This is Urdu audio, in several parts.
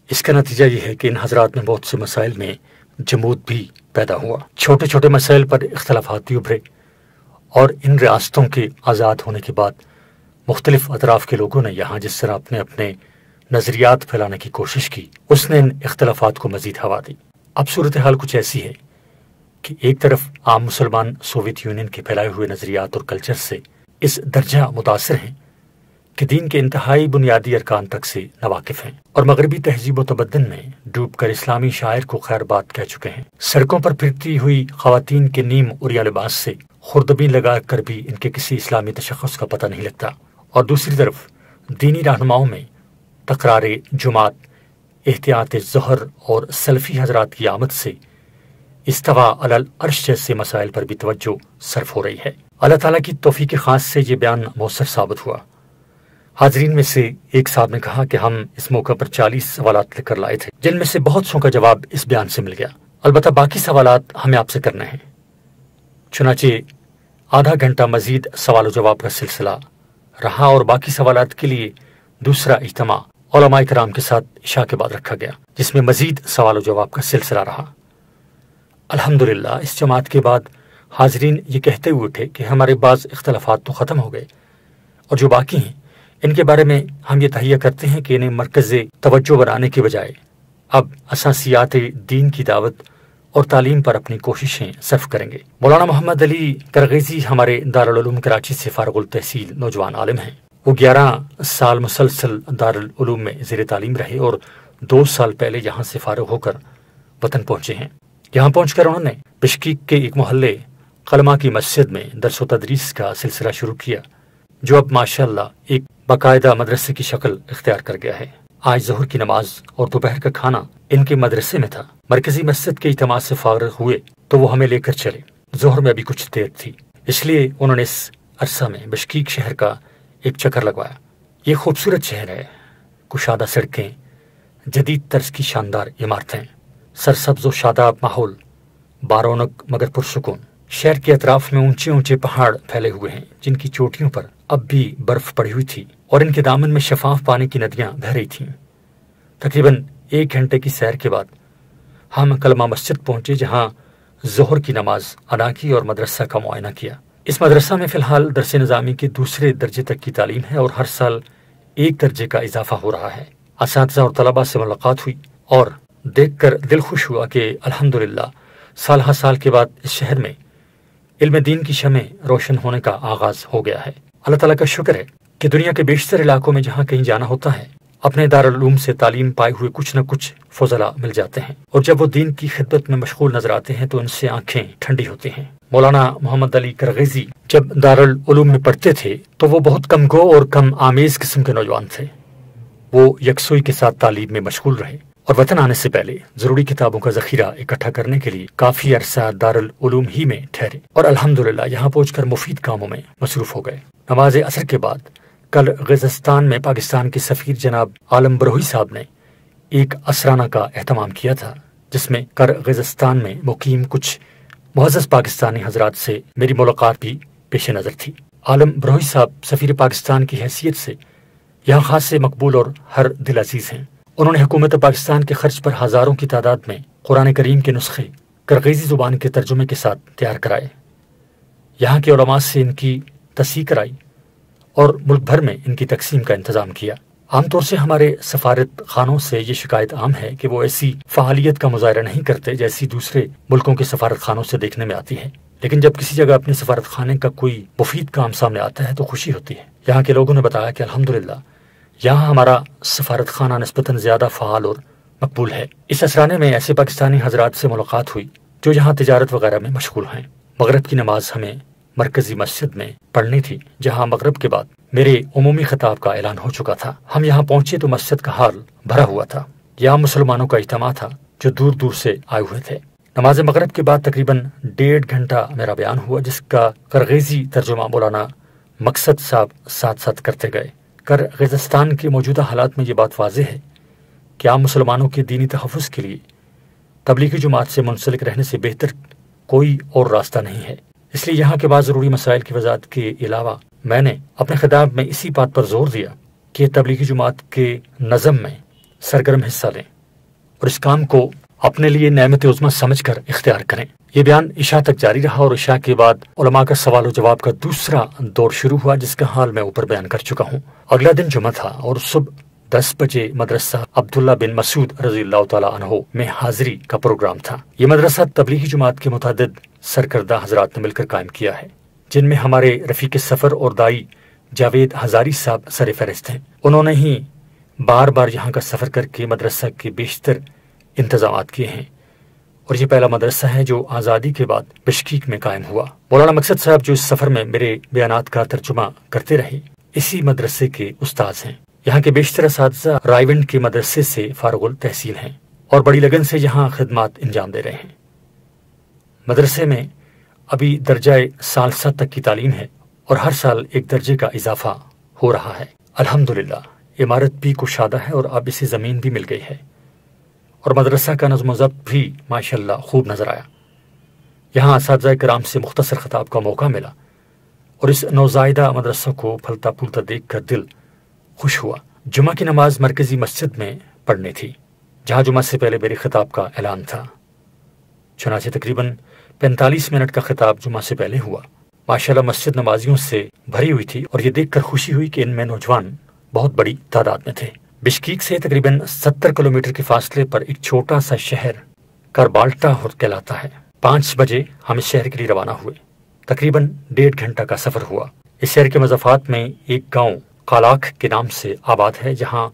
اس کا نتیجہ یہ ہے کہ ان حضرات میں بہت سے مسائل میں جمود بھی پیدا ہوا، چھوٹے چھوٹے مسائل پر اختلافات بھی ابھرے، اور ان ریاستوں کے آزاد ہونے کے بعد مختلف اطراف کے لوگوں نے یہاں جس طرح اپنے اپنے نظریات پھیلانے کی کوشش کی، اس نے ان اختلافات کو مزید ہوا دی۔ اب صورتحال کچھ ایسی ہے کہ ایک طرف عام مسلمان سوویت یونین کے پھیلائے ہوئے نظریات اور کلچر سے اس درجہ متاثر ہیں کہ دین کے انتہائی بنیادی ارکان تک سے ناواقف ہیں، اور مغربی تہذیب و تمدن میں ڈوب کر اسلامی شاعر کو خیر بات کہہ چکے ہیں۔ سڑکوں پر پھرتی ہوئی خواتین کے نیم عریاں لباس سے خوردبین لگا کر بھی ان کے کسی اسلامی تشخص کا پتہ نہیں لگتا، اور دوسری طرف دینی رہنماؤں میں تکرار جمعات، احتیاط ظہر اور سلفی حضرات کی آمد سے استوا علی العرش جیسے مسائل پر بھی توجہ صرف ہو رہی ہے۔ اللہ تعالیٰ کی توفیق خاص سے یہ بیان مؤثر ثابت ہوا۔ حاضرین میں سے ایک صاحب نے کہا کہ ہم اس موقع پر 40 سوالات لے کر لائے تھے، جن میں سے بہت سو کا جواب اس بیان سے مل گیا، البتہ باقی سوالات ہمیں آپ سے کرنے ہیں۔ چنانچہ آدھا گھنٹہ مزید سوال و جواب کا سلسلہ رہا، اور باقی سوالات کے لیے دوسرا اجتماع علماء کرام کے ساتھ عشاء کے بعد رکھا گیا، جس میں مزید سوال و جواب کا سلسلہ رہا۔ الحمدللہ اس جماعت کے بعد حاضرین یہ کہتے ہوئے اٹھے کہ ہمارے بعض اختلافات تو ختم ہو گئے، اور جو باقی ہیں ان کے بارے میں ہم یہ تہیہ کرتے ہیں کہ انہیں مرکز توجہ بنانے کے بجائے اب اساسیات دین کی دعوت اور تعلیم پر اپنی کوششیں صرف کریں گے۔ مولانا محمد علی کرغیزی ہمارے دارالعلوم کراچی سے فارغ التحصیل نوجوان عالم ہیں۔ وہ 11 سال مسلسل دارالعلوم میں زیر تعلیم رہے اور 2 سال پہلے یہاں سے فارغ ہو کر وطن پہنچے ہیں۔ یہاں پہنچ کر انہوں نے بشکیک کے ایک محلے قلمہ کی مسجد میں درس و تدریس کا سلسلہ شروع کیا، جو اب ماشاءاللہ ایک باقاعدہ مدرسے کی شکل اختیار کر گیا ہے۔ آج ظہر کی نماز اور دوپہر کا کھانا ان کے مدرسے میں تھا۔ مرکزی مسجد کے اجتماع سے فارغ ہوئے تو وہ ہمیں لے کر چلے۔ ظہر میں ابھی کچھ دیر تھی، اس لیے انہوں نے اس عرصہ میں بشکیک شہر کا ایک چکر لگوایا۔ یہ خوبصورت شہر ہے، کشادہ سڑکیں، جدید طرز کی شاندار عمارتیں، سرسبز و شاداب ماحول، بارونق مگر پرسکون۔ شہر کے اطراف میں اونچے اونچے پہاڑ پھیلے ہوئے ہیں، جن کی چوٹیوں پر اب بھی برف پڑی ہوئی تھی، اور ان کے دامن میں شفاف پانی کی ندیاں بہہ رہی تھیں۔ تقریباً 1 گھنٹے کی سیر کے بعد ہم کلمہ مسجد پہنچے، جہاں ظہر کی نماز ادا کی اور مدرسہ کا معائنہ کیا۔ اس مدرسہ میں فی الحال درس نظامی کے 2 درجے تک کی تعلیم ہے، اور ہر سال 1 درجے کا اضافہ ہو رہا ہے۔ اساتذہ اور طلباء سے ملاقات ہوئی، اور دیکھ کر دل خوش ہوا کہ الحمدللہ سال ہر سال کے بعد اس شہر میں علم دین کی شمع روشن ہونے کا آغاز ہو گیا ہے۔ اللہ تعالیٰ کا شکر ہے کہ دنیا کے بیشتر علاقوں میں جہاں کہیں جانا ہوتا ہے، اپنے دارالعلوم سے تعلیم پائے ہوئے کچھ نہ کچھ فضلاء مل جاتے ہیں، اور جب وہ دین کی خدمت میں مشغول نظر آتے ہیں تو ان سے آنکھیں ٹھنڈی ہوتی ہیں۔ مولانا محمد علی کرغیزی جب دارالعلوم میں پڑھتے تھے تو وہ بہت کم گو اور کم آمیز قسم کے نوجوان تھے۔ وہ یکسوئی کے ساتھ تعلیم میں مشغول رہے، اور وطن آنے سے پہلے ضروری کتابوں کا ذخیرہ اکٹھا کرنے کے لیے کافی عرصہ دارالعلوم ہی میں ٹھہرے، اور الحمدللہ یہاں پہنچ کر مفید کاموں میں مصروف ہو گئے۔ نماز عصر کے بعد قرغیزستان میں پاکستان کے سفیر جناب عالم بروہی صاحب نے ایک اسرانہ کا اہتمام کیا تھا، جس میں قرغیزستان میں مقیم کچھ معزز پاکستانی حضرات سے میری ملاقات بھی پیش نظر تھی۔ عالم بروہی صاحب سفیر پاکستان کی حیثیت سے یہاں خاص سے مقبول اور ہر دل عزیز ہیں۔ انہوں نے حکومت پاکستان کے خرچ پر ہزاروں کی تعداد میں قرآن کریم کے نسخے قرغیزی زبان کے ترجمے کے ساتھ تیار کرائے، یہاں کے علماء سے ان کی تصحیح کرائی، اور ملک بھر میں ان کی تقسیم کا انتظام کیا۔ عام طور سے ہمارے سفارت خانوں سے یہ شکایت عام ہے کہ وہ ایسی فعالیت کا مظاہرہ نہیں کرتے جیسی دوسرے ملکوں کے سفارت خانوں سے دیکھنے میں آتی ہے، لیکن جب کسی جگہ اپنے سفارت خانے کا کوئی مفید کام سامنے آتا ہے تو خوشی ہوتی ہے۔ یہاں کے لوگوں نے بتایا کہ الحمدللہ یہاں ہمارا سفارت خانہ نسبتاً زیادہ فعال اور مقبول ہے۔ اس اسرانے میں ایسے پاکستانی حضرات سے ملاقات ہوئی جو یہاں تجارت وغیرہ میں مشغول ہیں۔ مغرب کی نماز ہمیں مرکزی مسجد میں پڑھنی تھی، جہاں مغرب کے بعد میرے عمومی خطاب کا اعلان ہو چکا تھا۔ ہم یہاں پہنچے تو مسجد کا حال بھرا ہوا تھا۔ یہاں مسلمانوں کا اجتماع تھا جو دور دور سے آئے ہوئے تھے۔ نماز مغرب کے بعد تقریباً 1.5 گھنٹہ میرا بیان ہوا، جس کا قرغیزی ترجمہ مولانا مقصد صاحب ساتھ ساتھ کرتے گئے۔ قرغیزستان کے موجودہ حالات میں یہ بات واضح ہے کہ عام مسلمانوں کے دینی تحفظ کے لیے تبلیغی جماعت سے منسلک رہنے سے بہتر کوئی اور راستہ نہیں ہے۔ اس لیے یہاں کے بعض ضروری مسائل کی وضاحت کے علاوہ میں نے اپنے خطاب میں اسی بات پر زور دیا کہ تبلیغی جماعت کے نظم میں سرگرم حصہ لیں اور اس کام کو اپنے لیے نعمت عظمی سمجھ کر اختیار کریں۔ یہ بیان عشاء تک جاری رہا اور عشاء کے بعد علماء کا سوال و جواب کا دوسرا دور شروع ہوا، جس کا حال میں اوپر بیان کر چکا ہوں۔ اگلا دن جمعہ تھا اور صبح 10 بجے مدرسہ عبداللہ بن مسعود رضی اللہ تعالیٰ عنہ میں حاضری کا پروگرام تھا۔ یہ مدرسہ تبلیغی جماعت کے متعدد سرکردہ حضرات نے مل کر قائم کیا ہے، جن میں ہمارے رفیق سفر اور دائی جاوید ہزاری صاحب سر فہرست ہیں۔ انہوں نے ہی بار بار یہاں کا سفر کر کے مدرسہ کے بیشتر انتظامات کیے ہیں، اور یہ پہلا مدرسہ ہے جو آزادی کے بعد بشکیک میں قائم ہوا۔ مولانا مقصد صاحب جو اس سفر میں میرے بیانات کا ترجمہ کرتے رہے، اسی مدرسے کے استاذ ہیں۔ یہاں کے بیشتر اساتذہ رائیونڈ کے مدرسے سے فارغ التحصیل ہیں اور بڑی لگن سے یہاں خدمات انجام دے رہے ہیں۔ مدرسے میں ابھی درجہ ثالثہ تک کی تعلیم ہے اور ہر سال ایک درجے کا اضافہ ہو رہا ہے۔ الحمدللہ عمارت بھی کشادہ ہے اور اب اسے زمین بھی مل گئی ہے، اور مدرسہ کا نظم و ضبط بھی ماشاءاللہ خوب نظر آیا۔ یہاں اساتذہ کرام سے مختصر خطاب کا موقع ملا اور اس نوزائیدہ مدرسہ کو پھلتا پھولتا دیکھ کر دل خوش ہوا۔ جمعہ کی نماز مرکزی مسجد میں پڑھنی تھی، جہاں جمعہ سے پہلے میرے خطاب کا اعلان تھا۔ چنانچہ تقریباً 45 منٹ کا خطاب جمعہ سے پہلے ہوا۔ ماشاءاللہ مسجد نمازیوں سے بھری ہوئی تھی اور یہ دیکھ کر خوشی ہوئی کہ ان میں نوجوان بہت بڑی تعداد میں تھے۔ بشکیک سے تقریباً 70 کلومیٹر کے فاصلے پر ایک چھوٹا سا شہر کربالٹا کہلاتا ہے۔ 5 بجے ہم اس شہر کے لیے روانہ ہوئے۔ تقریباً 1.5 گھنٹہ کا سفر ہوا۔ اس شہر کے مضافات میں ایک گاؤں قالاکھ کے نام سے آباد ہے، جہاں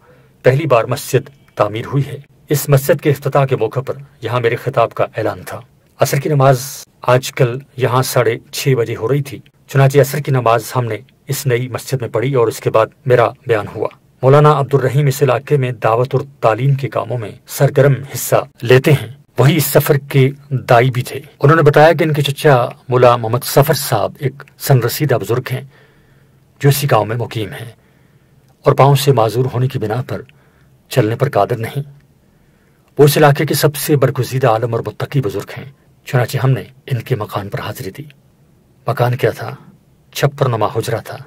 پہلی بار مسجد تعمیر ہوئی ہے۔ اس مسجد کے افتتاح کے موقع پر یہاں میرے خطاب کا اعلان تھا۔ عصر کی نماز آج کل یہاں 6:30 بجے ہو رہی تھی، چنانچہ عصر کی نماز ہم نے اس نئی مسجد میں پڑھی اور اس کے بعد میرا بیان ہوا۔ مولانا عبدالرحیم اس علاقے میں دعوت اور تعلیم کے کاموں میں سرگرم حصہ لیتے ہیں، وہی اس سفر کے دائی بھی تھے۔ انہوں نے بتایا کہ ان کے چچا مولا محمد سفر صاحب ایک سنرسیدہ بزرگ ہیں جو اسی گاؤں میں مقیم ہیں اور پاؤں سے معذور ہونے کی بنا پر چلنے پر قادر نہیں۔ وہ اس علاقے کے سب سے برگزیدہ عالم اور متقی بزرگ ہیں۔ چنانچہ ہم نے ان کے مکان پر حاضری دی۔ مکان کیا تھا؟ چھپر نما حجرہ تھا،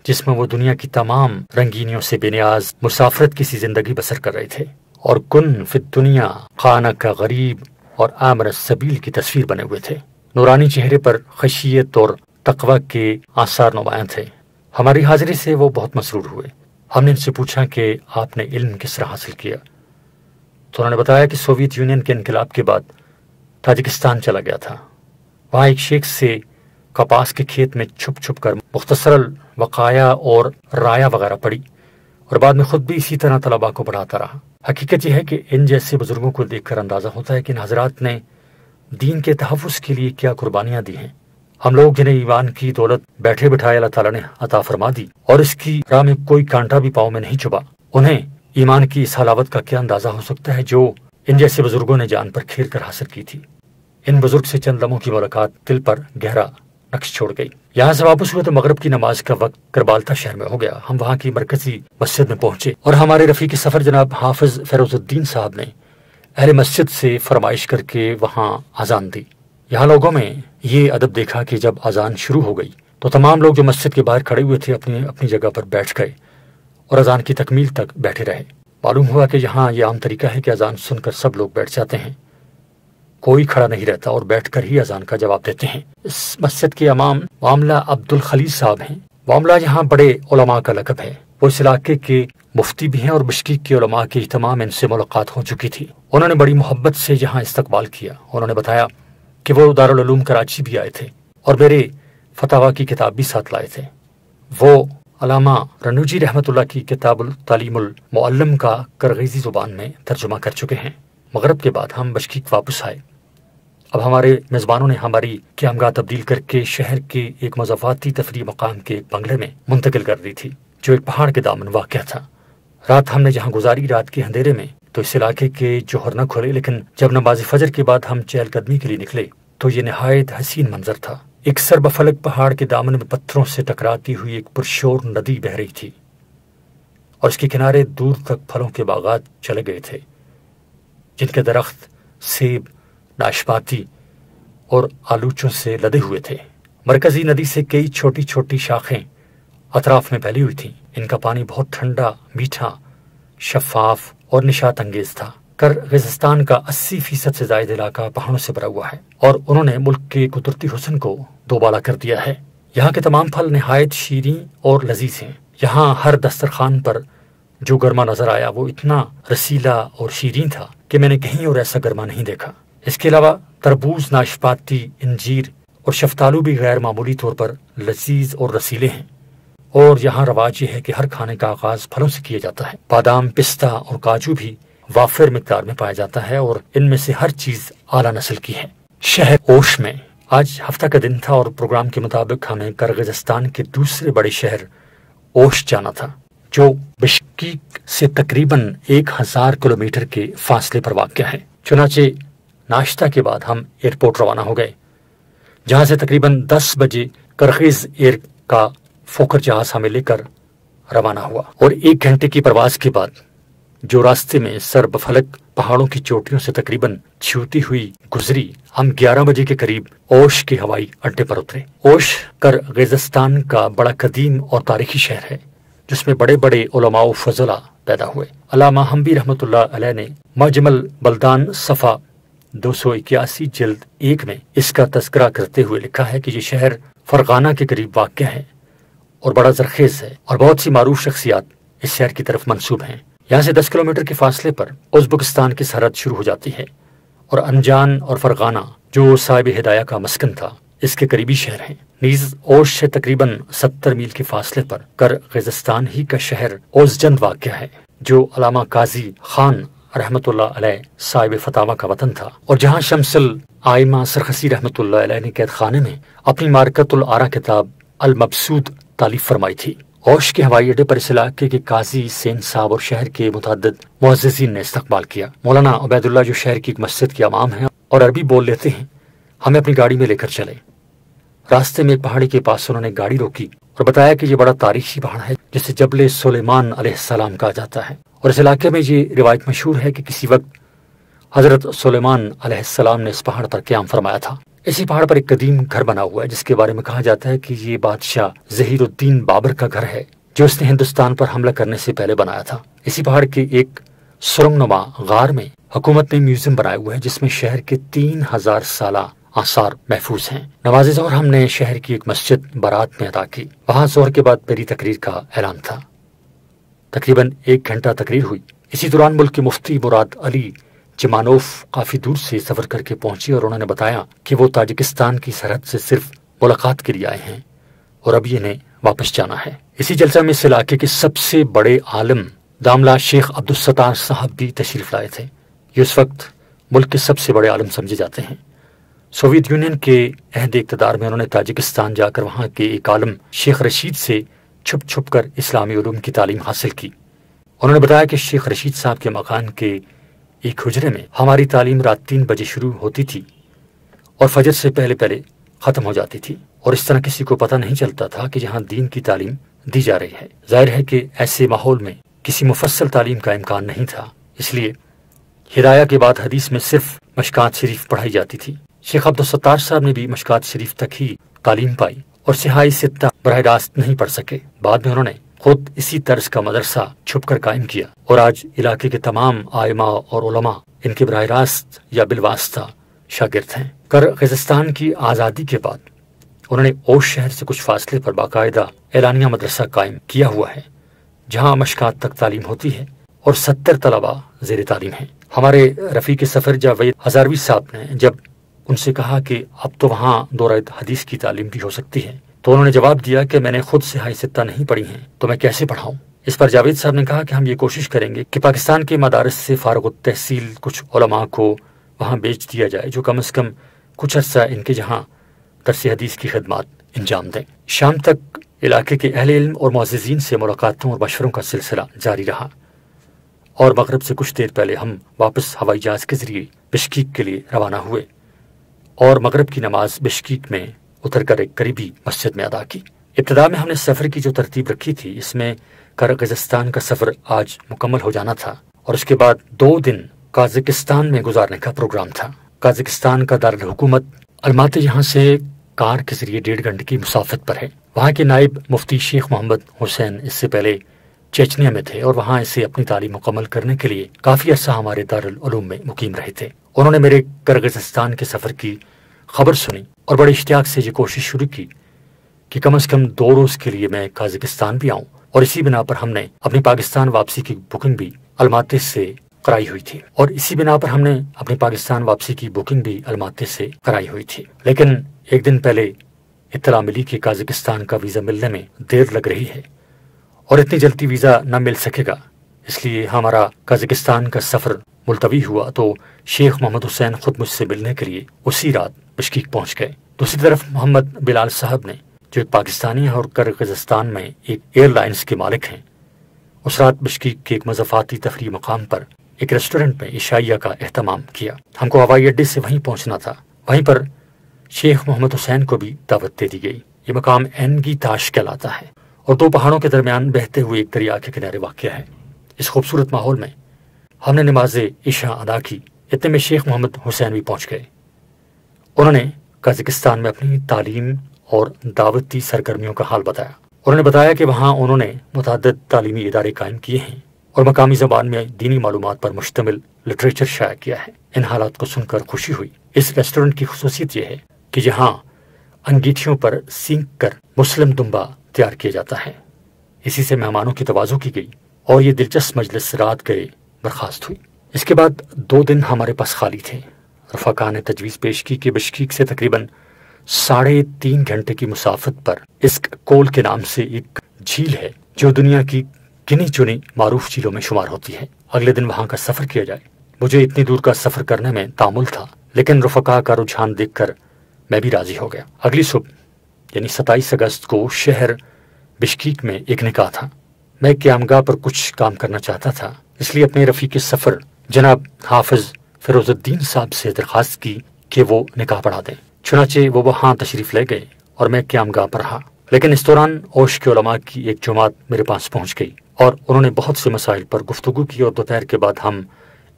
جس میں وہ دنیا کی تمام رنگینیوں سے بے نیاز مسافرت کسی زندگی بسر کر رہے تھے، اور کن فی الدنیا خانہ کا غریب اور آمر السبیل کی تصویر بنے ہوئے تھے۔ نورانی چہرے پر خشیت اور تقوی کے آثار نمایاں تھے۔ ہماری حاضری سے وہ بہت مسرور ہوئے۔ ہم نے ان سے پوچھا کہ آپ نے علم کس طرح حاصل کیا، تو انہوں نے بتایا کہ سوویت یونین کے انقلاب کے بعد تاجکستان چلا گیا تھا۔ وہاں ایک شیخ سے کپاس کے کھیت میں چھپ چھپ کر مختصر الوقایا اور رایا وغیرہ پڑھی، اور بعد میں خود بھی اسی طرح طلباء کو پڑھاتا رہا۔ حقیقت یہ ہے کہ ان جیسے بزرگوں کو دیکھ کر اندازہ ہوتا ہے کہ ان حضرات نے دین کے تحفظ کے لیے کیا قربانیاں دی ہیں۔ ہم لوگ جنہیں ایمان کی دولت بیٹھے بٹھائے اللہ تعالیٰ نے عطا فرما دی اور اس کی راہ میں کوئی کانٹا بھی پاؤں میں نہیں چبھا، انہیں ایمان کی اس حلاوت کا کیا اندازہ ہو سکتا ہے جو ان جیسے بزرگوں نے جان پر کھیل کر حاصل کی تھی۔ ان بزرگ سے چند لمحوں کی ملاقات دل پر گہرا نقش چھوڑ گئی۔ یہاں سے واپس ہوئے تو مغرب کی نماز کا وقت کربالتا شہر میں ہو گیا۔ ہم وہاں کی مرکزی مسجد میں پہنچے اور ہمارے رفیق سفر جناب حافظ فیروز الدین صاحب نے اہل مسجد سے فرمائش کر کے وہاں اذان دی۔ یہاں لوگوں میں یہ ادب دیکھا کہ جب اذان شروع ہو گئی تو تمام لوگ جو مسجد کے باہر کھڑے ہوئے تھے اپنی اپنی جگہ پر بیٹھ گئے اور اذان کی تکمیل تک بیٹھے رہے۔ معلوم ہوا کہ یہاں یہ عام طریقہ ہے کہ اذان سن کر سب لوگ بیٹھ جاتے ہیں، کوئی کھڑا نہیں رہتا اور بیٹھ کر ہی اذان کا جواب دیتے ہیں۔ اس مسجد کے امام معاملہ عبدالخلیل صاحب ہیں۔ معاملہ یہاں بڑے علماء کا لقب ہے۔ وہ اس علاقے کے مفتی بھی ہیں اور بشکیک کے علماء کی اہتمام ان سے ملاقات ہو چکی تھی۔ انہوں نے بڑی محبت سے یہاں استقبال کیا۔ انہوں نے بتایا کہ وہ دارالعلوم کراچی بھی آئے تھے اور میرے فتاوی کی کتاب بھی ساتھ لائے تھے۔ وہ علامہ رنوجی رحمۃ اللہ کی کتاب التعلیم المعلم کا کرغیزی زبان میں ترجمہ کر چکے ہیں۔ مغرب کے بعد ہم بشکیک واپس آئے۔ اب ہمارے میزبانوں نے ہماری قیامگاہ تبدیل کر کے شہر کے ایک مضافاتی تفریح مقام کے ایک بنگلے میں منتقل کر دی تھی، جو ایک پہاڑ کے دامن واقع تھا۔ رات ہم نے جہاں گزاری رات کے اندھیرے میں تو اس علاقے کے جوہر نہ کھلے، لیکن جب نماز فجر کے بعد ہم چہل قدمی کے لیے نکلے تو یہ نہایت حسین منظر تھا۔ ایک سرب فلک پہاڑ کے دامن میں پتھروں سے ٹکراتی ہوئی ایک پرشور ندی بہہ رہی تھی اور اس کے کنارے دور تک پھلوں کے باغات چلے گئے تھے، جن کے درخت سیب، ناشپاتی اور آلوچوں سے لدے ہوئے تھے۔ مرکزی ندی سے کئی چھوٹی چھوٹی شاخیں اطراف میں پھیلی ہوئی تھیں۔ ان کا پانی بہت ٹھنڈا، میٹھا، شفاف اور نشاط انگیز تھا۔ کرغزستان کا 80% سے زائد علاقہ پہاڑوں سے بھرا ہوا ہے اور انہوں نے ملک کے قدرتی حسن کو دوبالا کر دیا ہے۔ یہاں کے تمام پھل نہایت شیریں اور لذیذ ہیں۔ یہاں ہر دسترخوان پر جو گرما نظر آیا وہ اتنا رسیلا اور شیریں تھا کہ میں نے کہیں اور ایسا گرما نہیں دیکھا۔ اس کے علاوہ تربوز، ناشپاتی، انجیر اور شفتالو بھی غیر معمولی طور پر لذیذ اور رسیلے ہیں۔ اور یہاں رواج یہ ہے کہ ہر کھانے کا آغاز پھلوں سے کیا جاتا ہے۔ بادام، پستہ اور کاجو بھی وافر مقدار میں پایا جاتا ہے اور ان میں سے ہر چیز اعلیٰ نسل کی ہے۔ شہر اوش میں آج ہفتہ کا دن تھا اور پروگرام کے مطابق ہمیں کرغزستان کے دوسرے بڑے شہر اوش جانا تھا، جو بشکیک سے تقریباً 1000 کلومیٹر کے فاصلے پر واقع ہے۔ چنانچہ ناشتہ کے بعد ہم ایئرپورٹ روانہ ہو گئے، جہاں سے تقریباً 10 بجے کرغز ایئر کا فوکر جہاز ہمیں لے کر روانہ ہوا، اور 1 گھنٹے کی پرواز کے بعد جو راستے میں سر بفلک پہاڑوں کی چوٹیوں سے تقریباً چھوتی ہوئی گزری، ہم 11 بجے کے قریب اوش کے ہوائی اڈے پر اترے۔ اوش کرغزستان کا بڑا قدیم اور تاریخی شہر ہے، جس میں بڑے بڑے علماء و فضلاء پیدا ہوئے۔ علامہ حنبی رحمۃ اللہ علیہ نے معجم البلدان صفحہ 281 جلد 1 میں اس کا تذکرہ کرتے ہوئے لکھا ہے کہ یہ شہر فرغانہ کے قریب واقع ہے اور بڑا زرخیز ہے، اور بہت سی معروف شخصیات اس شہر کی طرف منسوب ہیں۔ یہاں سے 10 کلومیٹر کے فاصلے پر ازبکستان کی سرحد شروع ہو جاتی ہے، اور انجان اور فرغانہ جو صاحب ہدایہ کا مسکن تھا اس کے قریبی شہر ہیں۔ نیز اوش سے تقریباً 70 میل کے فاصلے پر کرغزستان ہی کا شہر اوزجند واقع ہے، جو علامہ قاضی خان رحمۃ اللہ علیہ صاحب فتاوی کا وطن تھا، اور جہاں شمس الائمہ سرخسی رحمۃ اللہ علیہ نے قید خانے میں اپنی معرکۃ الآراء کتاب المبسوط تالیف فرمائی تھی۔ اوش کے ہوائی اڈے پر اس علاقے کے قاضی سین صاحب اور شہر کے متعدد معززین نے استقبال کیا۔ مولانا عبید اللہ جو شہر کی ایک مسجد کے امام ہیں اور عربی بول لیتے ہیں، ہمیں اپنی گاڑی میں لے کر چلے۔ راستے میں ایک پہاڑی کے پاس انہوں نے گاڑی روکی اور بتایا کہ یہ بڑا تاریخی پہاڑ ہے جسے جبل سلیمان علیہ السلام کہا جاتا ہے، اور اس علاقے میں یہ روایت مشہور ہے کہ کسی وقت حضرت سلیمان علیہ السلام نے اس پہاڑ پر قیام فرمایا تھا۔ اسی پہاڑ پر ایک قدیم گھر بنا ہوا ہے جس کے بارے میں کہا جاتا ہے کہ یہ بادشاہ ظہیر الدین بابر کا گھر ہے، جو اس نے ہندوستان پر حملہ کرنے سے پہلے بنایا تھا۔ اسی پہاڑ کے ایک سرنگ نما غار میں حکومت نے میوزیم بنایا ہوا ہے جس میں شہر کے 3000 سالہ آثار محفوظ ہیں۔ نماز ظہر ہم نے شہر کی ایک مسجد برات میں ادا کی۔ وہاں ظہر کے بعد میری تقریر کا اعلان تھا۔ تقریباً 1 گھنٹہ تقریر ہوئی۔ اسی دوران ملک کے مفتی مراد علی جمانوف کافی دور سے سفر کر کے پہنچے اور انہوں نے بتایا کہ وہ تاجکستان کی سرحد سے صرف ملاقات کے لیے آئے ہیں اور اب انہیں واپس جانا ہے۔ اسی جلسہ میں اس علاقے کے سب سے بڑے عالم داملہ شیخ عبدالستار صاحب بھی تشریف لائے تھے۔ یہ اس وقت ملک کے سب سے بڑے عالم سمجھے جاتے ہیں۔ سوویت یونین کے عہد اقتدار میں انہوں نے تاجکستان جا کر وہاں کے ایک عالم شیخ رشید سے چھپ چھپ کر اسلامی علوم کی تعلیم حاصل کی۔ انہوں نے بتایا کہ شیخ رشید صاحب کے مکان کے ایک حجرے میں ہماری تعلیم رات 3 بجے شروع ہوتی تھی اور فجر سے پہلے پہلے ختم ہو جاتی تھی، اور اس طرح کسی کو پتہ نہیں چلتا تھا کہ یہاں دین کی تعلیم دی جا رہی ہے۔ ظاہر ہے کہ ایسے ماحول میں کسی مفصل تعلیم کا امکان نہیں تھا، اس لیے ہدایہ کے بعد حدیث میں صرف مشکات شریف پڑھائی جاتی تھی۔ شیخ عبدالستار صاحب نے بھی مشکات شریف تک ہی تعلیم پائی اور صحائی ستہ براہ راست نہیں پڑھ سکے۔ بعد میں انہوں نے خود اسی طرز کا مدرسہ چھپ کر قائم کیا، اور آج علاقے کے تمام ائمہ اور علماء ان کے براہ راست یا بالواسطہ شاگرد ہیں۔ کرغزستان کی آزادی کے بعد انہوں نے اوش شہر سے کچھ فاصلے پر باقاعدہ اعلانیہ مدرسہ قائم کیا ہوا ہے، جہاں مشکات تک تعلیم ہوتی ہے اور 70 طلباء زیر تعلیم ہیں۔ ہمارے رفیق سفر جاوید ہزاروی صاحب نے جب ان سے کہا کہ اب تو وہاں دورہ حدیث کی تعلیم بھی ہو سکتی ہے، تو انہوں نے جواب دیا کہ میں نے خود صحائی ستہ نہیں پڑھی ہیں تو میں کیسے پڑھاؤں۔ اس پر جاوید صاحب نے کہا کہ ہم یہ کوشش کریں گے کہ پاکستان کے مدارس سے فارغ التحصیل کچھ علماء کو وہاں بیچ دیا جائے، جو کم از کم کچھ عرصہ ان کے جہاں درس حدیث کی خدمات انجام دیں۔ شام تک علاقے کے اہل علم اور معززین سے ملاقاتوں اور مشوروں کا سلسلہ جاری رہا، اور مغرب سے کچھ دیر پہلے ہم واپس ہوائی جہاز کے ذریعے بشکیک کے لیے روانہ ہوئے اور مغرب کی نماز بشکیک میں اتر کر ایک قریبی مسجد میں ادا کی۔ ابتدا میں ہم نے سفر کی جو ترتیب رکھی تھی، اس میں کرغزستان کا سفر آج مکمل ہو جانا تھا اور اس کے بعد 2 دن قازقستان میں گزارنے کا پروگرام تھا۔ قازقستان کا دارالحکومت الماتی یہاں سے کار کے ذریعے 1.5 گھنٹے کی مسافت پر ہے۔ وہاں کے نائب مفتی شیخ محمد حسین اس سے پہلے چیچنیا میں تھے اور وہاں اسے اپنی تعلیم مکمل کرنے کے لیے کافی عرصہ ہمارے دارالعلوم میں مقیم رہے تھے۔ انہوں نے میرے قرغیزستان کے سفر کی خبر سنی اور بڑے اشتیاق سے یہ کوشش شروع کی کہ کم از کم 2 روز کے لیے میں قازقستان بھی آؤں، اور اسی بنا پر ہم نے اپنی پاکستان واپسی کی بکنگ بھی الماتے سے کرائی ہوئی تھی لیکن ایک دن پہلے اطلاع ملی کہ قازقستان کا ویزا ملنے میں دیر لگ رہی ہے اور اتنی جلدی ویزا نہ مل سکے گا، اس لیے ہمارا قازقستان کا سفر ملتوی ہوا تو شیخ محمد حسین خود مجھ سے ملنے کے لیے اسی رات بشکیک پہنچ گئے۔ دوسری طرف محمد بلال صاحب نے، جو ایک پاکستانی ہے اور قرغیزستان میں ایک ایئر لائنز کے مالک ہیں، اس رات بشکیک کے ایک مضافاتی تفریح مقام پر ایک ریسٹورنٹ میں عشائیہ کا اہتمام کیا۔ ہم کو ہوائی اڈے سے وہیں پہنچنا تھا۔ وہیں پر شیخ محمد حسین کو بھی دعوت دے دی گئی۔ یہ مقام اینگی تاش کہلاتا ہے اور 2 پہاڑوں کے درمیان بہتے ہوئے ایک دریا کے کنارے واقع ہے۔ اس خوبصورت ماحول میں ہم نے نماز عشاء ادا کی۔ اتنے میں شیخ محمد حسین بھی پہنچ گئے۔ انہوں نے قازقستان میں اپنی تعلیم اور دعوتی سرگرمیوں کا حال بتایا۔ انہوں نے بتایا کہ وہاں انہوں نے متعدد تعلیمی ادارے قائم کیے ہیں اور مقامی زبان میں دینی معلومات پر مشتمل لٹریچر شائع کیا ہے۔ ان حالات کو سن کر خوشی ہوئی۔ اس ریسٹورنٹ کی خصوصیت یہ ہے کہ یہاں انگیٹھیوں پر سینک کر مسلم دمبا تیار کیا جاتا ہے۔ اسی سے مہمانوں کی تواضع کی گئی اور یہ دلچسپ مجلس رات گئے برخاست ہوئی۔ اس کے بعد 2 دن ہمارے پاس خالی تھے۔ رفقا نے تجویز پیش کی کہ بشکیک سے تقریباً 3.5 گھنٹے کی مسافت پر اسک کول کے نام سے ایک جھیل ہے جو دنیا کی گنی چنی معروف جھیلوں میں شمار ہوتی ہے۔ اگلے دن وہاں کا سفر کیا جائے۔ مجھے اتنی دور کا سفر کرنے میں تامل تھا، لیکن رفقا کا رجحان دیکھ کر میں بھی راضی ہو گیا۔ اگلی صبح یعنی 27 اگست کو شہر بشکیک میں ایک نکاح تھا۔ میں قیامگاہ پر کچھ کام کرنا چاہتا تھا، اس لیے اپنے رفیق سفر جناب حافظ فیروز الدین صاحب سے درخواست کی کہ وہ نکاح پڑھا دیں۔ چنانچہ وہ وہاں تشریف لے گئے اور میں قیامگاہ پر رہا، لیکن اس دوران اوش کے علماء کی ایک جماعت میرے پاس پہنچ گئی اور انہوں نے بہت سے مسائل پر گفتگو کی اور دوپہر کے بعد ہم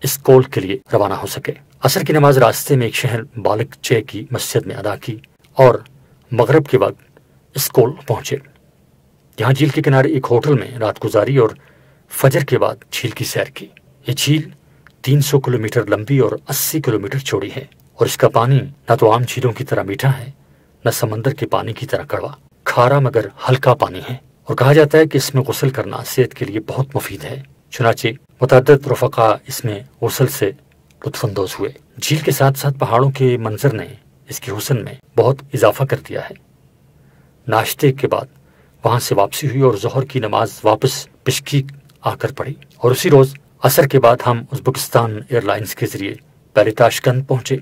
اس کول کے لیے روانہ ہو سکے۔ عصر کی نماز راستے میں ایک شہر بالک چے کی مسجد میں ادا کی اور مغرب کے وقت اس کول پہنچے۔ یہاں جھیل کے کنارے ایک ہوٹل میں رات گزاری اور فجر کے بعد جھیل کی سیر کی۔ یہ جھیل 300 کلومیٹر لمبی اور 80 کلومیٹر چوڑی ہے اور اس کا پانی نہ تو عام جھیلوں کی طرح میٹھا ہے، نہ سمندر کے پانی کی طرح کڑوا، کھارا مگر ہلکا پانی ہے، اور کہا جاتا ہے کہ اس میں غسل کرنا صحت کے لیے بہت مفید ہے۔ چنانچہ متعدد رفقا اس میں غسل سے لطف اندوز ہوئے۔ جھیل کے ساتھ ساتھ پہاڑوں کے منظر نے اس کے حسن میں بہت اضافہ کر دیا ہے۔ ناشتے کے بعد وہاں سے واپسی ہوئی اور ظہر کی نماز واپس بشکیک آ کر پڑھی، اور اسی روز عصر کے بعد ہم ازبکستان ایئر لائنز کے ذریعے پہلے تاشکند پہنچے،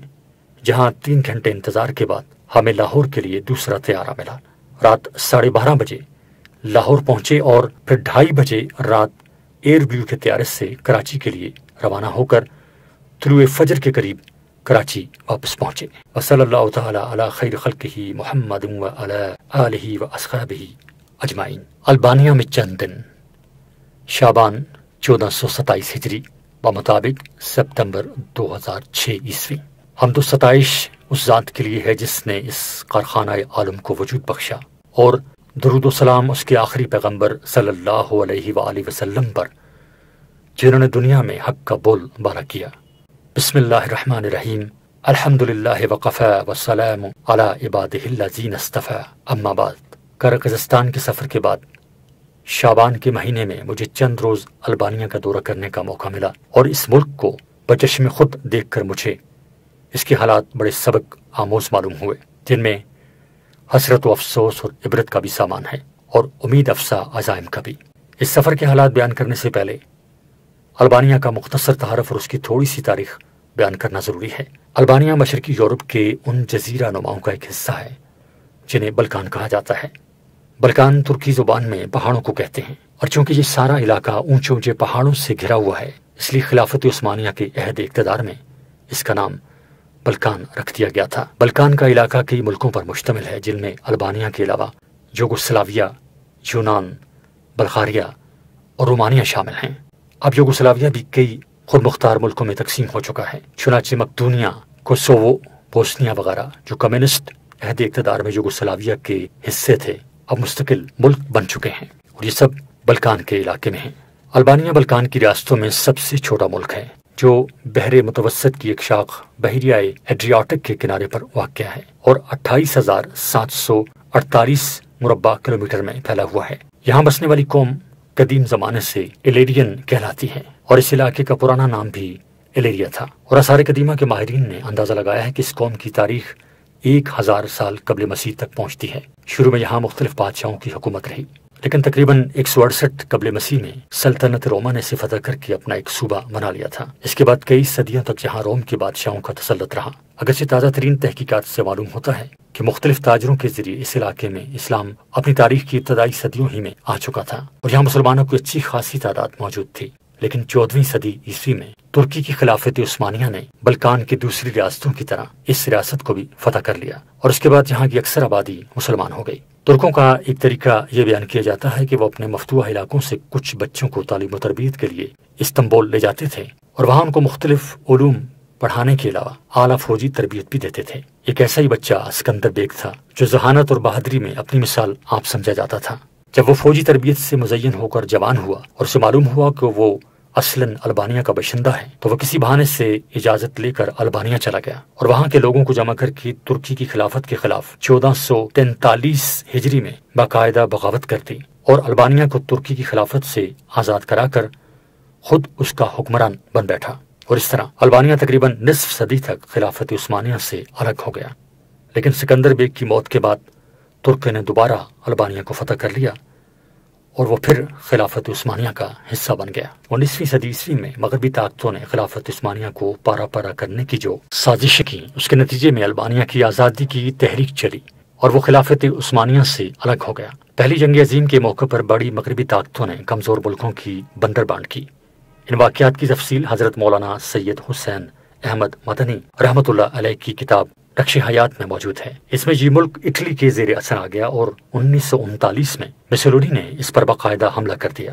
جہاں 3 گھنٹے انتظار کے بعد ہمیں لاہور کے لیے دوسرا طیارہ ملا۔ رات 12:30 بجے لاہور پہنچے اور پھر 2:30 بجے رات ایئر بلیو کے طیارے سے کراچی کے لیے روانہ ہو کر طلوع فجر کے قریب کراچی واپس پہنچے۔ وصلی اللہ تعالی علی خیر خلقہ محمد وعلی آلہ واصحابہ اجمعین۔ البانیہ میں چند دن، شعبان 1427 ہجری بمطابق سپتمبر 2006 عیسوی۔ حمد و ستائش اس ذات کے لیے ہے جس نے اس کارخانہ عالم کو وجود بخشا، اور درود و سلام اس کے آخری پیغمبر صلی اللہ علیہ وآلہ وسلم پر، جنہوں نے دنیا میں حق کا بول بالا کیا۔ بسم اللہ الرحمن الرحیم۔ الحمدللہ وقفا والسلام علی عبادہ الذین اصطفی، اما بعد۔ قرغیزستان کے سفر کے بعد شعبان کے مہینے میں مجھے چند روز البانیہ کا دورہ کرنے کا موقع ملا، اور اس ملک کو بچشم خود دیکھ کر مجھے اس کے حالات بڑے سبق آموز معلوم ہوئے، جن میں حسرت و افسوس اور عبرت کا بھی سامان ہے، اور امید افزا عزائم کا بھی۔ اس سفر کے حالات بیان کرنے سے پہلے البانیہ کا مختصر تعارف اور اس کی تھوڑی سی تاریخ بیان کرنا ضروری ہے۔ البانیہ مشرقی یورپ کے ان جزیرہ نماؤں کا ایک حصہ ہے جنہیں بلکان کہا جاتا ہے۔ بلکان ترکی زبان میں پہاڑوں کو کہتے ہیں، اور چونکہ یہ سارا علاقہ اونچے اونچے پہاڑوں سے گھرا ہوا ہے، اس لیے خلافت عثمانیہ کے عہد اقتدار میں اس کا نام بلکان رکھ دیا گیا تھا۔ بلکان کا علاقہ کئی ملکوں پر مشتمل ہے، جن میں البانیہ کے علاوہ یوگوسلاویہ، یونان، بلغاریہ اور رومانیہ شامل ہیں۔ اب یوگوسلاویہ بھی کئی خود مختار ملکوں میں تقسیم ہو چکا ہے، چنانچہ مقدونیہ، کوسوو، بوسنیا وغیرہ جو کمیونسٹ عہد اقتدار میں یوگوسلاویہ کے حصے تھے، اب مستقل ملک بن چکے ہیں اور یہ سب بلکان کے علاقے میں ہیں۔ البانیہ بلکان کی ریاستوں میں سب سے چھوٹا ملک ہے جو بحر متوسط کی ایک شاخ بحیرہ ایڈریاٹک کے کنارے پر واقع ہے اور 28,748 مربع کلومیٹر میں پھیلا ہوا ہے۔ یہاں بسنے والی قوم قدیم زمانے سے ایلیرین کہلاتی ہے اور اس علاقے کا پرانا نام بھی ایلیریا تھا، اور آثار قدیمہ کے ماہرین نے اندازہ لگایا ہے کہ اس قوم کی تاریخ 1000 سال قبل مسیح تک پہنچتی ہے۔ شروع میں یہاں مختلف بادشاہوں کی حکومت رہی، لیکن تقریباً 168 قبل مسیح میں سلطنت روما نے اسے فتح کر کے اپنا ایک صوبہ بنا لیا تھا۔ اس کے بعد کئی صدیوں تک یہاں روم کے بادشاہوں کا تسلط رہا۔ اگرچہ تازہ ترین تحقیقات سے معلوم ہوتا ہے کہ مختلف تاجروں کے ذریعے اس علاقے میں اسلام اپنی تاریخ کی ابتدائی صدیوں ہی میں آ چکا تھا اور یہاں مسلمانوں کی اچھی خاصی تعداد موجود تھی، لیکن 14ویں صدی عیسوی میں ترکی کی خلافت عثمانیہ نے بلکان کی دوسری ریاستوں کی طرح اس ریاست کو بھی فتح کر لیا اور اس کے بعد یہاں کی اکثر آبادی مسلمان ہو گئی۔ ترکوں کا ایک طریقہ یہ بیان کیا جاتا ہے کہ وہ اپنے مفتوحہ علاقوں سے کچھ بچوں کو تعلیم و تربیت کے لیے استنبول لے جاتے تھے اور وہاں ان کو مختلف علوم پڑھانے کے علاوہ اعلیٰ فوجی تربیت بھی دیتے تھے۔ ایک ایسا ہی بچہ اسکندر بیگ تھا جو ذہانت اور بہادری میں اپنی مثال آپ سمجھا جاتا تھا۔ جب وہ فوجی تربیت سے مزین ہو کر جوان ہوا اور اسے معلوم ہوا کہ وہ اصلاً البانیہ کا باشندہ ہے تو وہ کسی بہانے سے اجازت لے کر البانیہ چلا گیا اور وہاں کے لوگوں کو جمع کر کے ترکی کی خلافت کے خلاف 1443 ہجری میں باقاعدہ بغاوت کر دی اور البانیہ کو ترکی کی خلافت سے آزاد کرا کر خود اس کا حکمران بن بیٹھا، اور اس طرح البانیہ تقریباً نصف صدی تک خلافت عثمانیہ سے الگ ہو گیا۔ لیکن سکندر بیگ کی موت کے بعد ترک نے دوبارہ البانیہ کو فتح کر لیا اور وہ پھر خلافت عثمانیہ کا حصہ بن گیا۔ 19ویں صدی عیسوی میں مغربی طاقتوں نے خلافت عثمانیہ کو پارا پارا کرنے کی جو سازشیں کی، اس کے نتیجے میں البانیہ کی آزادی کی تحریک چلی اور وہ خلافت عثمانیہ سے الگ ہو گیا۔ پہلی جنگ عظیم کے موقع پر بڑی مغربی طاقتوں نے کمزور ملکوں کی بندر بانٹ کی۔ ان واقعات کی تفصیل حضرت مولانا سید حسین احمد مدنی رحمۃ اللہ علیہ کی کتاب نقش حیات میں موجود ہے۔ اس میں یہ ملک اٹلی کے زیر اثر آ گیا اور 1939 میں مسولینی نے اس پر باقاعدہ حملہ کر دیا۔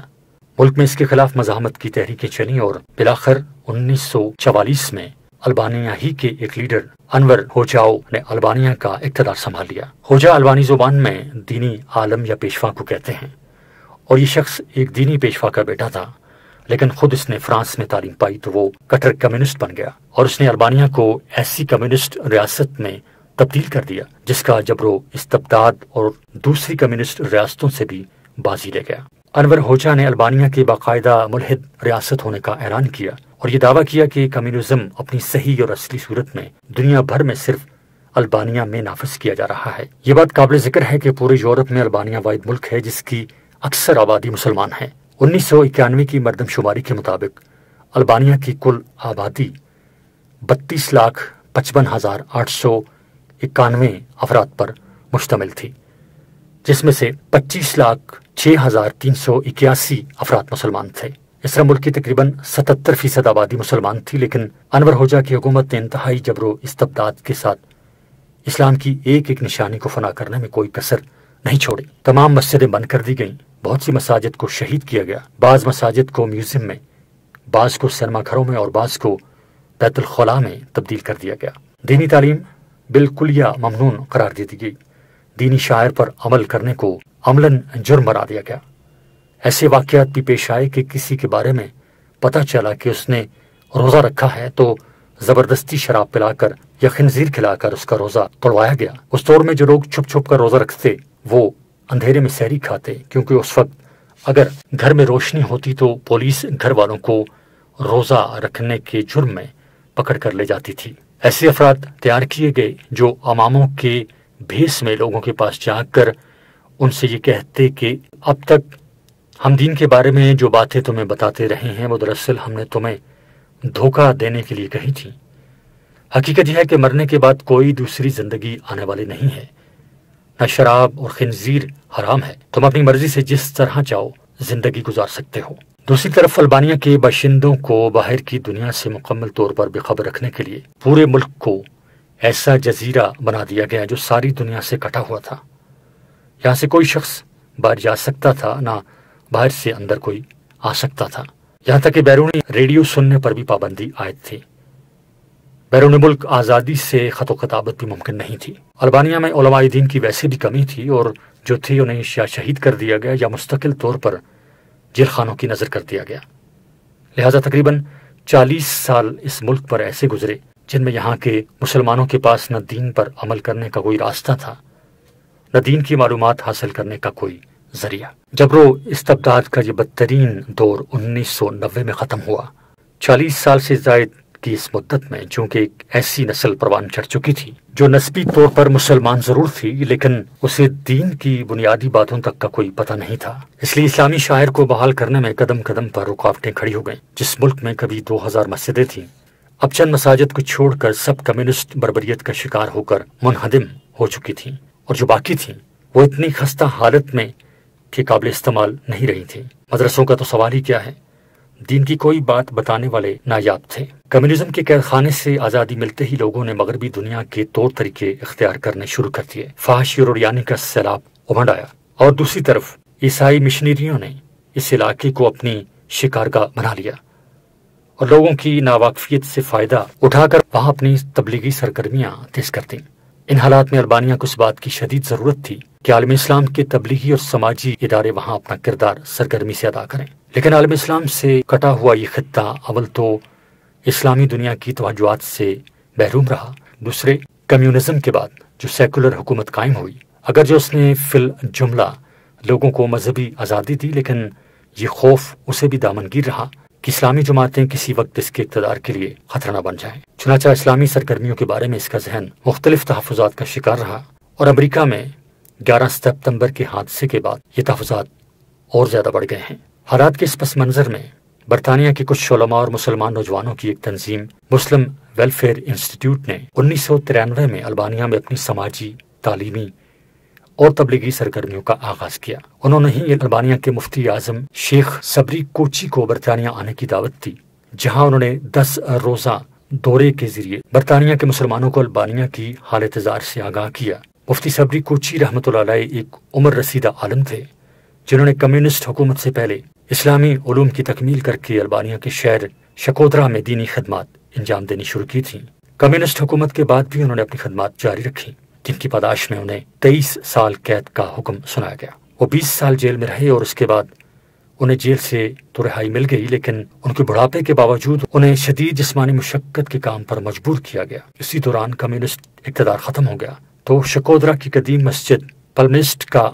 ملک میں اس کے خلاف مزاحمت کی تحریکیں چلیں اور بالآخر 1944 میں البانیہ ہی کے ایک لیڈر انور ہوجاؤ نے البانیہ کا اقتدار سنبھال لیا۔ ہوجا البانی زبان میں دینی عالم یا پیشوا کو کہتے ہیں اور یہ شخص ایک دینی پیشوا کا بیٹا تھا، لیکن خود اس نے فرانس میں تعلیم پائی تو وہ کٹر کمیونسٹ بن گیا اور اس نے البانیہ کو ایسی کمیونسٹ ریاست میں تبدیل کر دیا جس کا جبر و استبداد اور دوسری کمیونسٹ ریاستوں سے بھی بازی لے گیا۔ انور ہوجا نے البانیہ کے باقاعدہ ملحد ریاست ہونے کا اعلان کیا اور یہ دعویٰ کیا کہ کمیونزم اپنی صحیح اور اصلی صورت میں دنیا بھر میں صرف البانیہ میں نافذ کیا جا رہا ہے۔ یہ بات قابل ذکر ہے کہ پورے یورپ میں البانیہ واحد ملک ہے جس کی اکثر آبادی مسلمان ہے۔ 1991 کی مردم شماری کے مطابق البانیہ کی کل آبادی 32,55,891 افراد پر مشتمل تھی، جس میں سے 25,06,381 افراد مسلمان تھے۔ اس طرح ملک کی تقریباً 77% آبادی مسلمان تھی، لیکن انور ہوجا کی حکومت نے انتہائی جبر و استبداد کے ساتھ اسلام کی ایک ایک نشانی کو فنا کرنے میں کوئی کسر نہیں چھوڑی۔ تمام مسجدیں بند کر دی گئیں، بہت سی مساجد کو شہید کیا گیا، بعض مساجد کو میوزیم میں، بعض کو سینما گھروں میں اور بعض کو بیت الخلاء میں تبدیل کر دیا گیا۔ دینی تعلیم بالکلیہ ممنوع قرار دے دی گئی، دینی شاعر پر عمل کرنے کو عملاً جرم بنا دیا گیا۔ ایسے واقعات بھی پیش آئے کہ کسی کے بارے میں پتہ چلا کہ اس نے روزہ رکھا ہے تو زبردستی شراب پلا کر یا خنزیر کھلا کر اس کا روزہ توڑوایا گیا۔ اس دور میں جو لوگ چھپ چھپ کر روزہ رکھتے وہ اندھیرے میں سحری کھاتے، کیونکہ اس وقت اگر گھر میں روشنی ہوتی تو پولیس گھر والوں کو روزہ رکھنے کے جرم میں پکڑ کر لے جاتی تھی۔ ایسے افراد تیار کیے گئے جو اماموں کے بھیس میں لوگوں کے پاس جا کر ان سے یہ کہتے کہ اب تک ہم دین کے بارے میں جو باتیں تمہیں بتاتے رہے ہیں وہ دراصل ہم نے تمہیں دھوکہ دینے کے لیے کہی تھی۔ حقیقت یہ ہے کہ مرنے کے بعد کوئی دوسری زندگی آنے والی نہیں ہے، نہ شراب اور خنزیر حرام ہے، تم اپنی مرضی سے جس طرح چاہو زندگی گزار سکتے ہو۔ دوسری طرف البانیہ کے باشندوں کو باہر کی دنیا سے مکمل طور پر بے خبر رکھنے کے لیے پورے ملک کو ایسا جزیرہ بنا دیا گیا جو ساری دنیا سے کٹا ہوا تھا۔ یہاں سے کوئی شخص باہر جا سکتا تھا، نہ باہر سے اندر کوئی آ سکتا تھا، یہاں تک کہ بیرونی ریڈیو سننے پر بھی پابندی عائد تھی۔ بیرون ملک آزادی سے خط و کتابت بھی ممکن نہیں تھی۔ البانیہ میں علماء دین کی ویسے بھی کمی تھی، اور جو تھی انہیں یا شہید کر دیا گیا یا مستقل طور پر جیل خانوں کی نظر کر دیا گیا۔ لہٰذا تقریباً 40 سال اس ملک پر ایسے گزرے جن میں یہاں کے مسلمانوں کے پاس نہ دین پر عمل کرنے کا کوئی راستہ تھا، نہ دین کی معلومات حاصل کرنے کا کوئی ذریعہ۔ جبر و استبداد کا یہ بدترین دور 1990 میں ختم ہوا۔ 40 سال سے زائد کی اس مدت میں چونکہ ایک ایسی نسل پروان چڑھ چکی تھی جو نسبی طور پر مسلمان ضرور تھی، لیکن اسے دین کی بنیادی باتوں تک کا کوئی پتہ نہیں تھا، اس لیے اسلامی شاعر کو بحال کرنے میں قدم قدم پر رکاوٹیں کھڑی ہو گئیں۔ جس ملک میں کبھی 2000 مسجدیں تھیں، اب چند مساجد کو چھوڑ کر سب کمیونسٹ بربریت کا شکار ہو کر منہدم ہو چکی تھیں، اور جو باقی تھیں وہ اتنی خستہ حالت میں کہ قابل استعمال نہیں رہی تھیں۔ مدرسوں کا تو سوال ہی کیا ہے، دین کی کوئی بات بتانے والے نایاب تھے۔ کمیونزم کے قید خانے سے آزادی ملتے ہی لوگوں نے مغربی دنیا کے طور طریقے اختیار کرنے شروع کر دیے۔ فحاشی اور عریانی کا سیلاب امڈ آیا، اور دوسری طرف عیسائی مشنریوں نے اس علاقے کو اپنی شکارگاہ بنا لیا اور لوگوں کی ناواقفیت سے فائدہ اٹھا کر وہاں اپنی تبلیغی سرگرمیاں تیز کر دیں۔ ان حالات میں البانیہ کو اس بات کی شدید ضرورت تھی کہ عالم اسلام کے تبلیغی اور سماجی ادارے وہاں اپنا کردار سرگرمی سے ادا کریں، لیکن عالم اسلام سے کٹا ہوا یہ خطہ اول تو اسلامی دنیا کی توجہات سے محروم رہا، دوسرے کمیونزم کے بعد جو سیکولر حکومت قائم ہوئی، اگرچہ اس نے فی الجملہ لوگوں کو مذہبی آزادی دی، لیکن یہ خوف اسے بھی دامنگیر رہا کہ اسلامی جماعتیں کسی وقت اس کے اقتدار کے لیے خطرہ نہ بن جائیں۔ چنانچہ اسلامی سرگرمیوں کے بارے میں اس کا ذہن مختلف تحفظات کا شکار رہا، اور امریکہ میں 11 ستمبر کے حادثے کے بعد یہ تحفظات اور زیادہ بڑھ گئے ہیں۔ حالات کے اس پس منظر میں برطانیہ کے کچھ علماء اور مسلمان نوجوانوں کی ایک تنظیم مسلم ویلفیئر انسٹیٹیوٹ نے 1993 میں البانیہ میں اپنی سماجی، تعلیمی اور تبلیغی سرگرمیوں کا آغاز کیا۔ انہوں نے ہی البانیہ کے مفتی اعظم شیخ صبری کوچی کو برطانیہ آنے کی دعوت دی، جہاں انہوں نے 10 روزہ دورے کے ذریعے برطانیہ کے مسلمانوں کو البانیہ کی حالت زار سے آگاہ کیا۔ مفتی صبری کوچی رحمۃ اللہ علیہ ایک عمر رسیدہ عالم تھے جنہوں نے کمیونسٹ حکومت سے پہلے اسلامی علوم کی تکمیل کر کے البانیہ کے شہر شکودرا میں دینی خدمات انجام دینی شروع کی تھیں۔ کمیونسٹ حکومت کے بعد بھی انہوں نے اپنی خدمات جاری رکھی، جن کی پاداش میں انہیں 23 سال قید کا حکم سنایا گیا۔ وہ 20 سال جیل میں رہے اور اس کے بعد انہیں جیل سے تو رہائی مل گئی، لیکن ان کے بڑھاپے کے باوجود انہیں شدید جسمانی مشقت کے کام پر مجبور کیا گیا۔ اسی دوران کمیونسٹ اقتدار ختم ہو گیا تو شکودرا کی قدیم مسجد پلمسٹ کا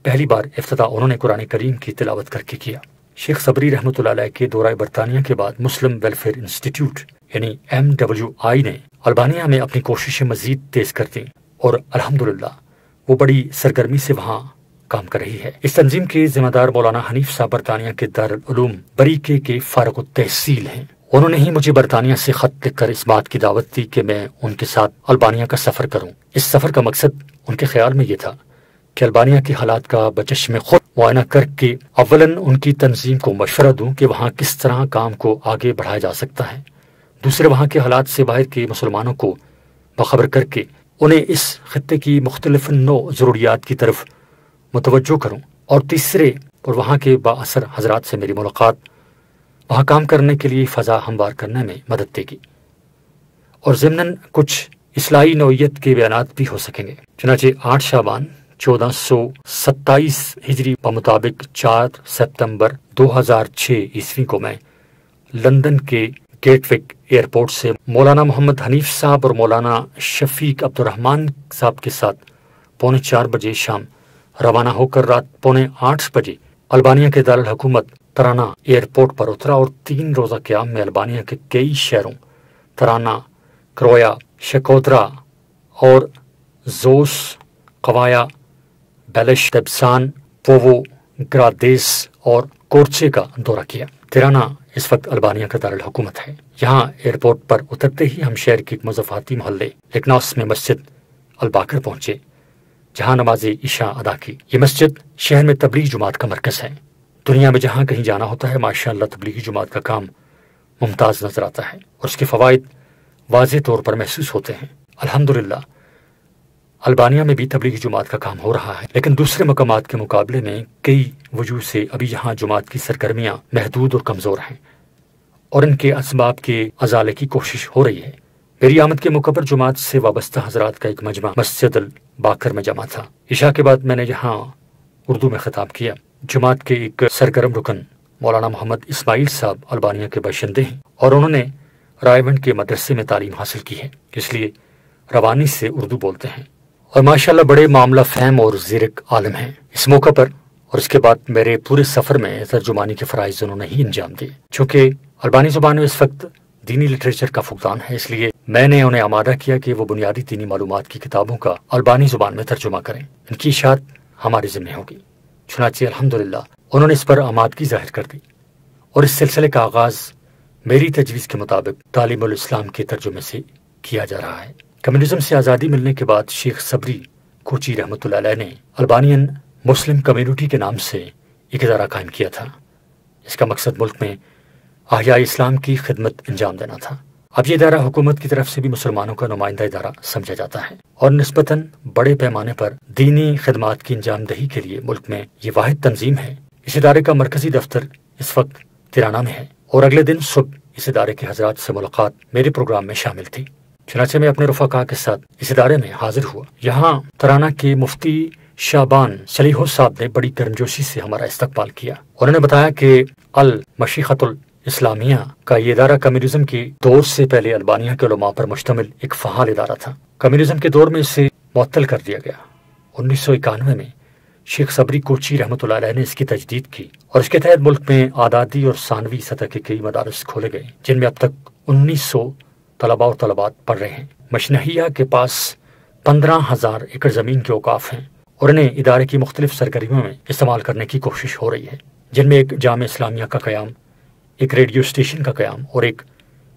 پہلی بار افتتاح انہوں نے قرآن کریم کی تلاوت کر کے کیا۔ شیخ صبری رحمۃ اللہ علیہ کے دورہ برطانیہ کے بعد مسلم ویلفیئر انسٹیٹیوٹ یعنی MWI نے البانیہ میں اپنی کوششیں مزید تیز کر دیں، اور الحمدللہ وہ بڑی سرگرمی سے وہاں کام کر رہی ہے۔ اس تنظیم کے ذمہ دار مولانا حنیف صاحب برطانیہ کے دارالعلوم بریکے کے فارغ التحصیل ہیں۔ انہوں نے ہی مجھے برطانیہ سے خط لکھ کر اس بات کی دعوت دی کہ میں ان کے ساتھ البانیہ کا سفر کروں۔ اس سفر کا مقصد ان کے خیال میں یہ تھا کہ البانیہ کے حالات کا بچشم خود معائنہ کر کے اولاً ان کی تنظیم کو مشورہ دوں کہ وہاں کس طرح کام کو آگے بڑھایا جا سکتا ہے، دوسرے وہاں کے حالات سے باہر کے مسلمانوں کو باخبر کر کے انہیں اس خطے کی مختلف نوع ضروریات کی طرف متوجہ کروں، اور تیسرے اور وہاں کے با اثر حضرات سے میری ملاقات وہاں کام کرنے کے لیے فضا ہموار کرنے میں مدد دے گی، اور ضمناً کچھ اصلاحی نوعیت کے بیانات بھی ہو سکیں گے۔ چنانچہ 8 شعبان 1427 ہجری بمطابق 4 ستمبر 2006 عیسوی کو میں لندن کے گیٹ وک ایئرپورٹ سے مولانا محمد حنیف صاحب اور مولانا شفیق عبد الرحمن صاحب کے ساتھ 4:45 بجے شام روانہ ہو کر رات 7:45 بجے البانیہ کے دارالحکومت ترانہ ایئرپورٹ پر اترا، اور 3 روزہ قیام میں البانیہ کے کئی شہروں ترانہ، کرویا، شکودرا اور زوس، قوایا، بیلش، تبسان، پووو، گرادیس اور کورچے کا دورہ کیا۔ ترانہ اس وقت البانیہ کا دارالحکومت ہے۔ یہاں ایئرپورٹ پر اترتے ہی ہم شہر کے ایک مضافاتی محلے لکناس میں مسجد الباقر پہنچے، جہاں نماز عشاء ادا کی۔ یہ مسجد شہر میں تبلیغ جماعت کا مرکز ہے۔ دنیا میں جہاں کہیں جانا ہوتا ہے ماشاءاللہ تبلیغی جماعت کا کام ممتاز نظر آتا ہے، اور اس کے فوائد واضح طور پر محسوس ہوتے ہیں۔ الحمدللہ البانیہ میں بھی تبلیغی جماعت کا کام ہو رہا ہے، لیکن دوسرے مقامات کے مقابلے میں کئی وجوہ سے ابھی یہاں جماعت کی سرگرمیاں محدود اور کمزور ہیں، اور ان کے اسباب کے ازالے کی کوشش ہو رہی ہے۔ میری آمد کے موقع پر جماعت سے وابستہ حضرات کا ایک مجمع مسجد الباقر میں جمع تھا۔ عشاء کے بعد میں نے یہاں اردو میں خطاب کیا۔ جماعت کے ایک سرگرم رکن مولانا محمد اسماعیل صاحب البانیہ کے باشندے ہیں اور انہوں نے رائے منڈ کے مدرسے میں تعلیم حاصل کی ہے، اس لیے روانی سے اردو بولتے ہیں اور ماشاءاللہ بڑے معاملہ فہم اور زیرک عالم ہیں۔ اس موقع پر اور اس کے بعد میرے پورے سفر میں ترجمانی کے فرائض انہوں نے ہی انجام دیے۔ چونکہ البانی زبان میں اس وقت دینی لٹریچر کا فقدان ہے، اس لیے میں نے انہیں آمادہ کیا کہ وہ بنیادی دینی معلومات کی کتابوں کا البانی زبان میں ترجمہ کریں۔ ان کی اشاعت ہمارے ذمہ ہوگی۔ چنانچہ الحمدللہ انہوں نے اس پر آمادگی ظاہر کر دی اور اس سلسلے کا آغاز میری تجویز کے مطابق تعلیم الاسلام کے ترجمے سے کیا جا رہا ہے۔ کمیونزم سے آزادی ملنے کے بعد شیخ صبری کوچی رحمۃ اللہ علیہ نے البانین مسلم کمیونٹی کے نام سے ایک ادارہ قائم کیا تھا۔ اس کا مقصد ملک میں احیاء اسلام کی خدمت انجام دینا تھا۔ اب یہ ادارہ حکومت کی طرف سے بھی مسلمانوں کا نمائندہ ادارہ سمجھا جاتا ہے اور نسبتاً بڑے پیمانے پر دینی خدمات کی انجام دہی کے لیے ملک میں یہ واحد تنظیم ہے۔ اس ادارے کا مرکزی دفتر اس وقت ترانہ میں ہے اور اگلے دن صبح اس ادارے کے حضرات سے ملاقات میرے پروگرام میں شامل تھی۔ چنانچہ میں اپنے رفقا کے ساتھ اس ادارے میں حاضر ہوا۔ یہاں ترانہ کے مفتی شعبان سلیحو صاحب نے بڑی گرمجوشی سے ہمارا استقبال کیا۔ انہوں نے بتایا کہ المشیخۃ الاسلامیہ کا یہ ادارہ کمیونزم کے دور سے پہلے البانیہ کے علماء پر مشتمل ایک فعال ادارہ تھا۔ کمیونزم کے دور میں اسے معطل کر دیا گیا۔ 1991 میں شیخ صبری کوچی رحمۃ اللہ علیہ نے اس کی تجدید کی اور اس کے تحت ملک میں اعدادی اور ثانوی سطح کے کئی مدارس کھولے گئے، جن میں اب تک 1900 طلباء اور طلبات پڑھ رہے ہیں۔ مشنہیہ کے پاس 15,000 ایکڑ زمین کے اوقاف ہیں اور انہیں ادارے کی مختلف سرگرمیوں میں استعمال کرنے کی کوشش ہو رہی ہے، جن میں ایک جامع اسلامیہ کا قیام، ایک ریڈیو اسٹیشن کا قیام اور ایک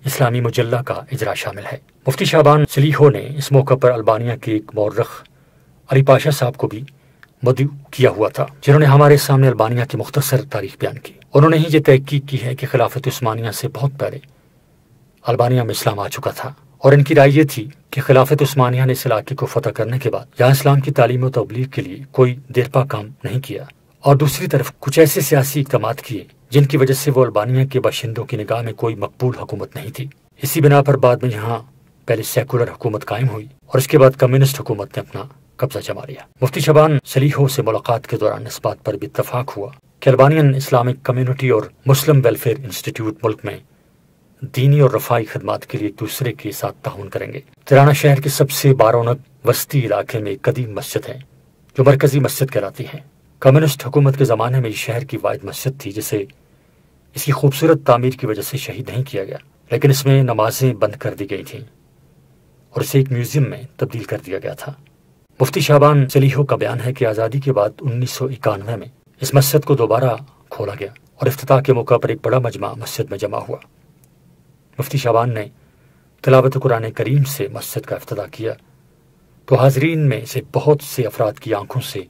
اسلامی مجلہ کا اجرا شامل ہے۔ مفتی شعبان سلیحو نے اس موقع پر البانیہ کے ایک مورخ علی پاشا صاحب کو بھی مدعو کیا ہوا تھا، جنہوں نے ہمارے سامنے البانیہ کی مختصر تاریخ بیان کی۔ انہوں نے ہی یہ تحقیق کی ہے کہ خلافت عثمانیہ سے بہت پہلے البانیہ میں اسلام آ چکا تھا اور ان کی رائے یہ تھی کہ خلافت عثمانیہ نے اس علاقے کو فتح کرنے کے بعد یہاں اسلام کی تعلیم و تبلیغ کے لیے کوئی دیرپا کام نہیں کیا اور دوسری طرف کچھ ایسے سیاسی اقدامات کیے جن کی وجہ سے وہ البانیہ کے باشندوں کی نگاہ میں کوئی مقبول حکومت نہیں تھی۔ اسی بنا پر بعد میں یہاں پہلے سیکولر حکومت قائم ہوئی اور اس کے بعد کمیونسٹ حکومت نے اپنا قبضہ جما لیا۔ مفتی شعبان سلیحو سے ملاقات کے دوران اس بات پر بھی اتفاق ہوا کہ البانین اسلامک کمیونٹی اور مسلم ویلفیئر انسٹیٹیوٹ ملک میں دینی اور رفاہی خدمات کے لیے ایک دوسرے کے ساتھ تعاون کریں گے۔ ترانہ شہر کے سب سے بارونق وسطی علاقے میں ایک قدیم مسجد ہے جو مرکزی مسجد کہلاتی ہے۔ کمیونسٹ حکومت کے زمانے میں یہ شہر کی واحد مسجد تھی جسے اس کی خوبصورت تعمیر کی وجہ سے شہید نہیں کیا گیا، لیکن اس میں نمازیں بند کر دی گئی تھیں اور اسے ایک میوزیم میں تبدیل کر دیا گیا تھا۔ مفتی شعبان سلیحو کا بیان ہے کہ آزادی کے بعد 1991 میں اس مسجد کو دوبارہ کھولا گیا اور افتتاح کے موقع پر ایک بڑا مجمع مسجد میں جمع ہوا۔ مفتی شعبان نے تلاوت قرآن کریم سے مسجد کا افتتاح کیا تو حاضرین میں سے بہت سے افراد کی آنکھوں سے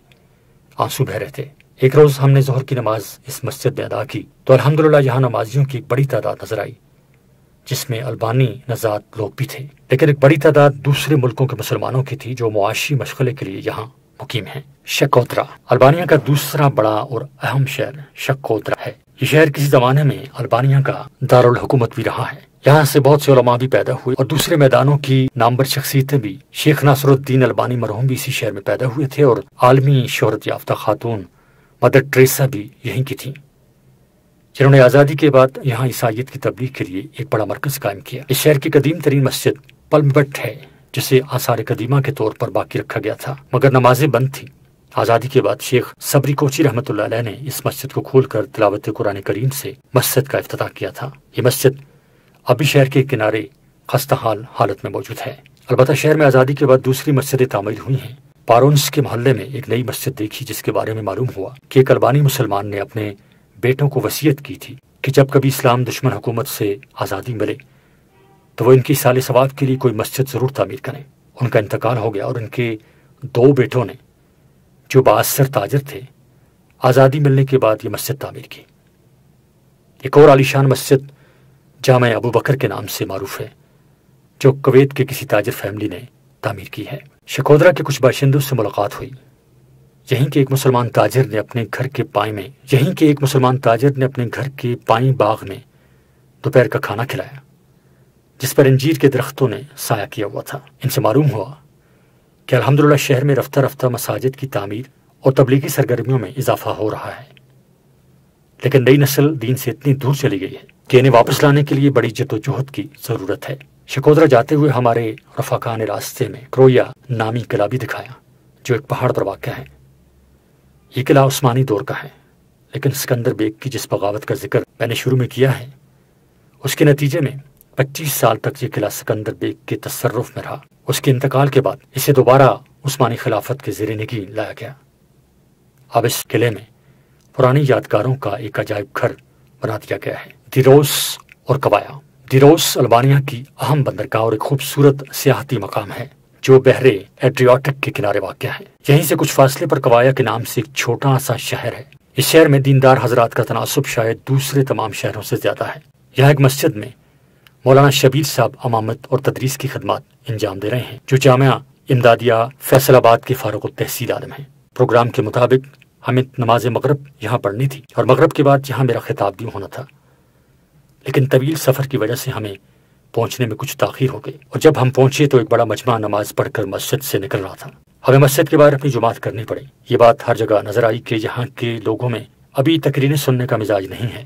آنسو بہہ رہے تھے۔ ایک روز ہم نے ظہر کی نماز اس مسجد میں ادا کی تو الحمدللہ یہاں نمازیوں کی ایک بڑی تعداد نظر آئی، جس میں البانی نژاد لوگ بھی تھے، لیکن ایک بڑی تعداد دوسرے ملکوں کے مسلمانوں کی تھی جو معاشی مشغلے کے لیے یہاں مقیم ہیں۔ شکوترا البانیہ کا دوسرا بڑا اور اہم شہر شکوترا ہے۔ یہ شہر کسی زمانے میں البانیہ کا دارالحکومت بھی رہا ہے۔ یہاں سے بہت سے علماء بھی پیدا ہوئے اور دوسرے میدانوں کی نامور شخصیتیں بھی۔ شیخ ناصر الدین البانی مرحوم بھی اسی شہر میں پیدا ہوئے تھے اور عالمی شہرت یافتہ خاتون مدر ٹریسا بھی یہیں کی تھیں، جنہوں نے آزادی کے بعد یہاں عیسائیت کی تبلیغ کے لیے ایک بڑا مرکز قائم کیا۔ اس شہر کی قدیم ترین مسجد پلمبٹ ہے جسے آثار قدیمہ کے طور پر باقی رکھا گیا تھا، مگر نمازیں بند تھیں۔ آزادی کے بعد شیخ صبری کوچی رحمۃ اللہ علیہ نے اس مسجد کو کھول کر تلاوت قرآن کریم سے مسجد کا افتتاح کیا تھا۔ یہ مسجد ابھی شہر کے کنارے خستہ حال حالت میں موجود ہے۔ البتہ شہر میں آزادی کے بعد دوسری مسجدیں تعمیر ہوئی ہیں۔ پارونس کے محلے میں ایک نئی مسجد دیکھی جس کے بارے میں معلوم ہوا کہ ایک البانی مسلمان نے اپنے بیٹوں کو وصیت کی تھی کہ جب کبھی اسلام دشمن حکومت سے آزادی ملے تو وہ ان کی سال ثواب کے لیے کوئی مسجد ضرور تعمیر کریں۔ ان کا انتقال ہو گیا اور ان کے 2 بیٹوں نے جو بااثر تاجر تھے آزادی ملنے کے بعد یہ مسجد تعمیر کی۔ ایک اور عالیشان مسجد جامع ابو بکر کے نام سے معروف ہے جو کویت کے کسی تاجر فیملی نے تعمیر کی ہے۔ شکودرا کے کچھ باشندوں سے ملاقات ہوئی۔ یہیں کے ایک مسلمان تاجر نے اپنے گھر کے پائیں باغ میں دوپہر کا کھانا کھلایا۔ جس پر انجیر کے درختوں نے سایہ کیا ہوا تھا۔ ان سے معلوم ہوا کہ الحمدللہ شہر میں رفتہ رفتہ مساجد کی تعمیر اور تبلیغی سرگرمیوں میں اضافہ ہو رہا ہے، لیکن نئی نسل دین سے اتنی دور چلی گئی ہے کہ انہیں واپس لانے کے لیے بڑی جدوجہد کی ضرورت ہے۔ شکودرا جاتے ہوئے ہمارے رفقا نے راستے میں کرویا نامی قلعہ بھی دکھایا، جو ایک پہاڑ پر واقع ہے۔ یہ قلعہ عثمانی دور کا ہے، لیکن سکندر بیگ کی جس بغاوت کا ذکر میں نے شروع میں کیا ہے، اس کے نتیجے میں 25 سال تک یہ قلعہ سکندر بیگ کے تصرف میں رہا۔ اس کے انتقال کے بعد اسے دوبارہ عثمانی خلافت کے زیر نگین لایا گیا۔ اب اس قلعے میں پرانی یادگاروں کا ایک عجائب گھر بنا دیا گیا ہے، دیروس اور کوایا۔ دیروس البانیہ کی اہم بندرگاہ اور ایک خوبصورت سیاحتی مقام ہے جو بحر ایڈریاٹک کے کنارے واقع ہے۔ یہیں سے کچھ فاصلے پر کوایا کے نام سے ایک چھوٹا سا شہر ہے۔ اس شہر میں دیندار حضرات کا تناسب شاید دوسرے تمام شہروں سے زیادہ ہے۔ یہاں ایک مسجد میں مولانا شبیر صاحب امامت اور تدریس کی خدمات انجام دے رہے ہیں، جو جامعہ امدادیہ فیصل آباد کے فارغ التحصیل عالم ہیں۔ پروگرام کے مطابق ہمیں نماز مغرب یہاں پڑھنی تھی اور مغرب کے بعد یہاں میرا خطاب بھی ہونا تھا، لیکن طویل سفر کی وجہ سے ہمیں پہنچنے میں کچھ تاخیر ہو گئی، اور جب ہم پہنچے تو ایک بڑا مجمع نماز پڑھ کر مسجد سے نکل رہا تھا۔ ہمیں مسجد کے باہر اپنی جماعت کرنی پڑی۔ یہ بات ہر جگہ نظر آئی کہ یہاں کے لوگوں میں ابھی تقریریں سننے کا مزاج نہیں ہے۔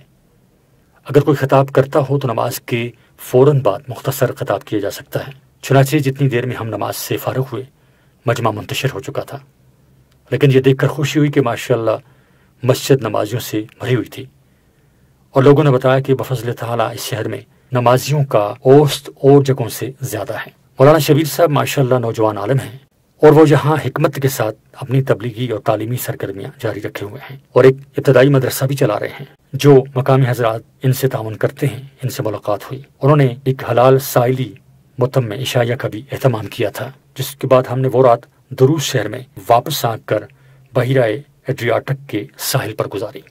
اگر کوئی خطاب کرتا ہو تو نماز کے فوراً بعد مختصر خطاب کیا جا سکتا ہے۔ چنانچہ جتنی دیر میں ہم نماز سے فارغ ہوئے مجمع منتشر ہو چکا تھا، لیکن یہ دیکھ کر خوشی ہوئی کہ ماشاءاللہ مسجد نمازیوں سے بھری ہوئی تھی، اور لوگوں نے بتایا کہ بفضل تعالیٰ اس شہر میں نمازیوں کا اوسط اور جگہوں سے زیادہ ہے۔ مولانا شبیر صاحب ماشاءاللہ نوجوان عالم ہیں، اور وہ یہاں حکمت کے ساتھ اپنی تبلیغی اور تعلیمی سرگرمیاں جاری رکھے ہوئے ہیں، اور ایک ابتدائی مدرسہ بھی چلا رہے ہیں۔ جو مقامی حضرات ان سے تعاون کرتے ہیں، ان سے ملاقات ہوئی۔ انہوں نے ایک حلال سائلی متم عشائیہ کا بھی اہتمام کیا تھا، جس کے بعد ہم نے وہ رات دروس شہر میں واپس آ کر بحیرہ ایڈریاٹک کے ساحل پر گزاری۔